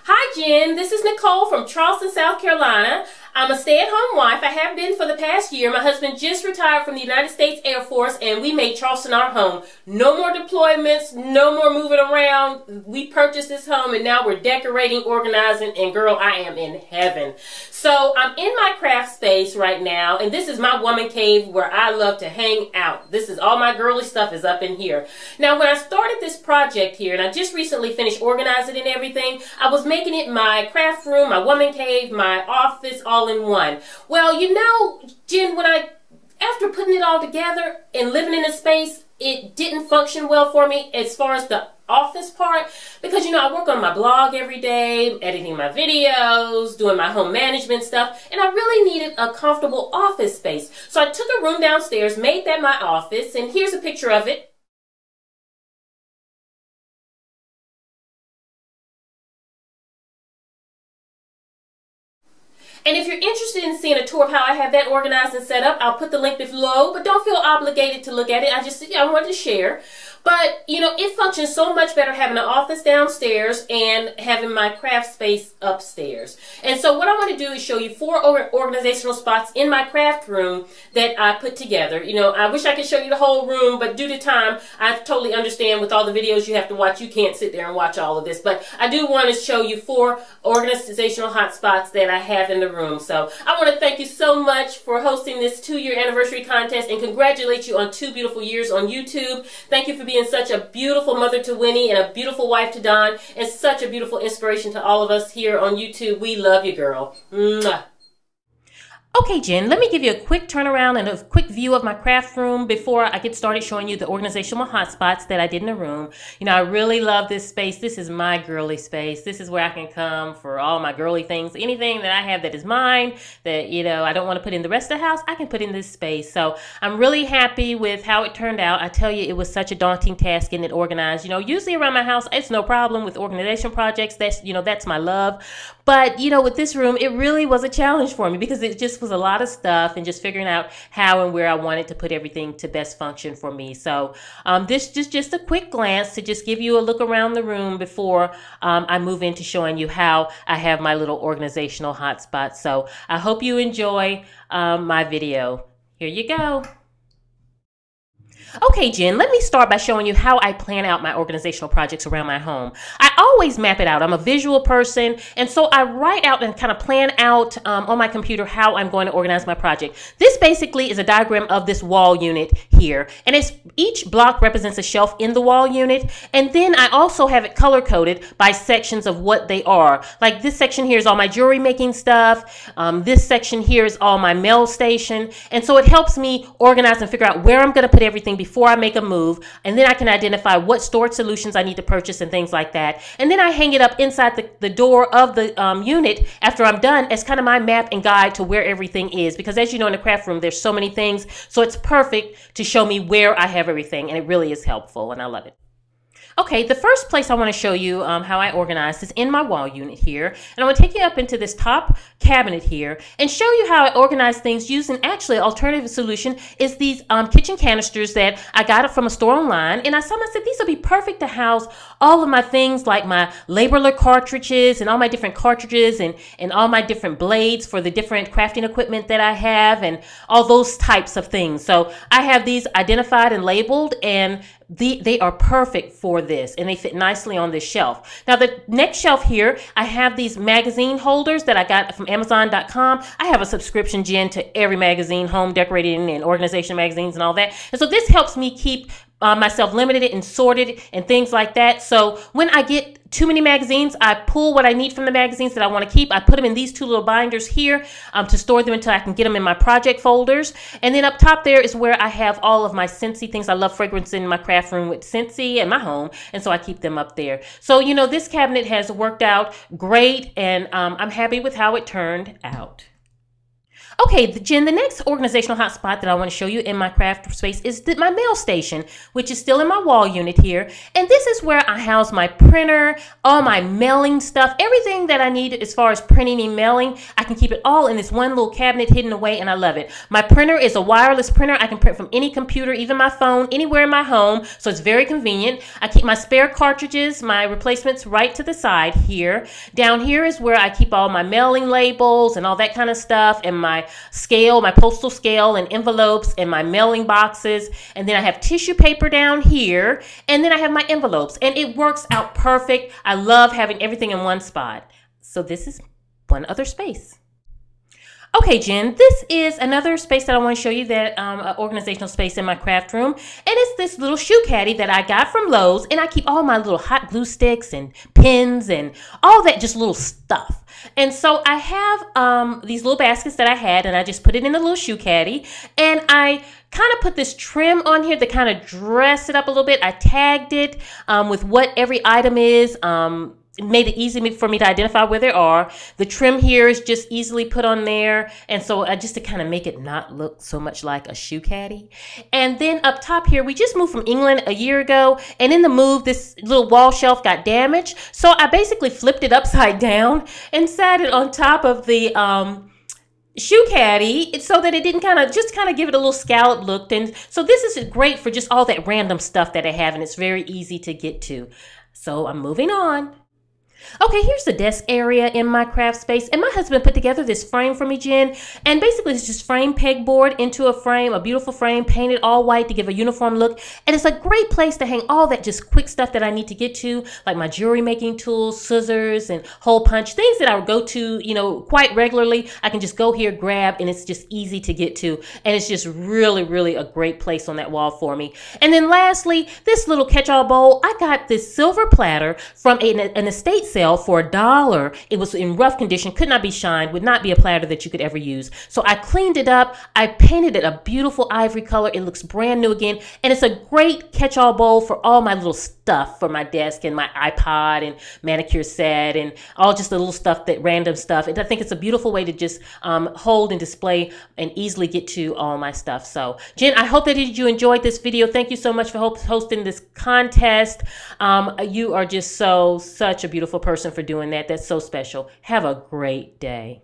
Hi Jen, this is Nicole from Charleston, South Carolina. I'm a stay-at-home wife. I have been for the past year. My husband just retired from the United States Air Force and we made Charleston our home. No more deployments, no more moving around. We purchased this home and now we're decorating, organizing, and girl, I am in heaven. So I'm in my craft space right now and this is my woman cave where I love to hang out. This is all my girly stuff is up in here. Now when I started this project here and I just recently finished organizing and everything, I was making it my craft room, my woman cave, my office, all in one. Well, you know, Jen, after putting it all together and living in a space, it didn't function well for me as far as the office part because, you know, I work on my blog every day, editing my videos, doing my home management stuff, and I really needed a comfortable office space. So I took a room downstairs, made that my office, and here's a picture of it. And if you're interested in seeing a tour of how I have that organized and set up, I'll put the link below, but don't feel obligated to look at it. I wanted to share. But, you know, it functions so much better having an office downstairs and having my craft space upstairs. And so what I want to do is show you 4 organizational spots in my craft room that I put together. You know, I wish I could show you the whole room, but due to time, I totally understand with all the videos you have to watch, you can't sit there and watch all of this. But I do want to show you 4 organizational hot spots that I have in the room. So I want to thank you so much for hosting this 2-year anniversary contest and congratulate you on 2 beautiful years on YouTube. Thank you for being such a beautiful mother to Winnie and a beautiful wife to Don and such a beautiful inspiration to all of us here on YouTube. We love you, girl. Mwah. Okay, Jen, let me give you a quick turnaround and a quick view of my craft room before I get started showing you the organizational hotspots that I did in the room. You know, I really love this space. This is my girly space. This is where I can come for all my girly things. Anything that I have that is mine that, you know, I don't want to put in the rest of the house, I can put in this space. So I'm really happy with how it turned out. I tell you, it was such a daunting task getting it organized. You know, usually around my house, it's no problem with organization projects. That's, you know, that's my love. But, you know, with this room, it really was a challenge for me because it just was a lot of stuff and just figuring out how and where I wanted to put everything to best function for me. So this just a quick glance to just give you a look around the room before I move into showing you how I have my little organizational hotspots. So I hope you enjoy my video. Here you go. Okay, Jen, let me start by showing you how I plan out my organizational projects around my home. I always map it out. I'm a visual person, and so I write out and kind of plan out on my computer how I'm going to organize my project. This basically is a diagram of this wall unit here, and each block represents a shelf in the wall unit, and then I also have it color-coded by sections of what they are. Like this section here is all my jewelry making stuff. This section here is all my mail station, and so it helps me organize and figure out where I'm going to put everything before I make a move, and then I can identify what storage solutions I need to purchase and things like that. And then I hang it up inside the door of the unit after I'm done as kind of my map and guide to where everything is, because as you know, in the craft room there's so many things, so it's perfect to show me where I have everything, and it really is helpful and I love it. Okay, the first place I want to show you how I organize is in my wall unit here. And I want to take you up into this top cabinet here and show you how I organize things using actually an alternative solution is these kitchen canisters that I got it from a store online. And I said these will be perfect to house all of my things like my labeler cartridges and all my different cartridges and all my different blades for the different crafting equipment that I have and all those types of things. So I have these identified and labeled, and they are perfect for this, and they fit nicely on this shelf. Now the next shelf here, I have these magazine holders that I got from Amazon.com. I have a subscription, Jen, to every magazine, home decorating and organization magazines and all that. And so this helps me keep myself limited and sorted and things like that. So when I get too many magazines, I pull what I need from the magazines that I want to keep. I put them in these 2 little binders here to store them until I can get them in my project folders. And then up top there is where I have all of my Scentsy things. I love fragrance in my craft room with Scentsy and my home, and so I keep them up there. So, you know, this cabinet has worked out great, and I'm happy with how it turned out. Okay, Jen, the next organizational hotspot that I want to show you in my craft space is my mail station, which is still in my wall unit here. And this is where I house my printer, all my mailing stuff, everything that I need as far as printing and mailing. I can keep it all in this one little cabinet hidden away, and I love it. My printer is a wireless printer. I can print from any computer, even my phone, anywhere in my home, so it's very convenient. I keep my spare cartridges, my replacements right to the side here. Down here is where I keep all my mailing labels and all that kind of stuff, and my scale, my postal scale and envelopes and my mailing boxes. And then I have tissue paper down here, and then I have my envelopes, and it works out perfect. I love having everything in one spot. So this is one other space. Okay, Jen, this is another space that I want to show you, that organizational space in my craft room. And it's this little shoe caddy that I got from Lowe's, and I keep all my little hot glue sticks and pins and all that just little stuff. And so I have these little baskets that I had, and I just put it in a little shoe caddy, and I kind of put this trim on here to kind of dress it up a little bit. I tagged it with what every item is. It made it easy for me to identify where they are. The trim here is just easily put on there. And so just to kind of make it not look so much like a shoe caddy. And then up top here, we just moved from England a year ago. And in the move, this little wall shelf got damaged. So I basically flipped it upside down and sat it on top of the shoe caddy so that it didn't kind of give it a little scallop look. And so this is great for just all that random stuff that I have. And it's very easy to get to. So I'm moving on. Okay, here's the desk area in my craft space, and my husband put together this frame for me, Jen, and basically it's just frame pegboard into a frame, a beautiful frame, painted all white to give a uniform look, and it's a great place to hang all that just quick stuff that I need to get to, like my jewelry making tools, scissors, and hole punch, things that I would go to, you know, quite regularly. I can just go here, grab, and it's just easy to get to, and it's just really, really a great place on that wall for me. And then lastly, this little catch-all bowl, I got this silver platter from an estate sale for $1. It was in rough condition, could not be shined, would not be a platter that you could ever use. So I cleaned it up. I painted it a beautiful ivory color. It looks brand new again. And it's a great catch-all bowl for all my little stuff for my desk and my iPod and manicure set and all just the little stuff, that random stuff. And I think it's a beautiful way to just hold and display and easily get to all my stuff. So Jen, I hope that you enjoyed this video. Thank you so much for hosting this contest. You are just such a beautiful person for doing that. That's so special. Have a great day.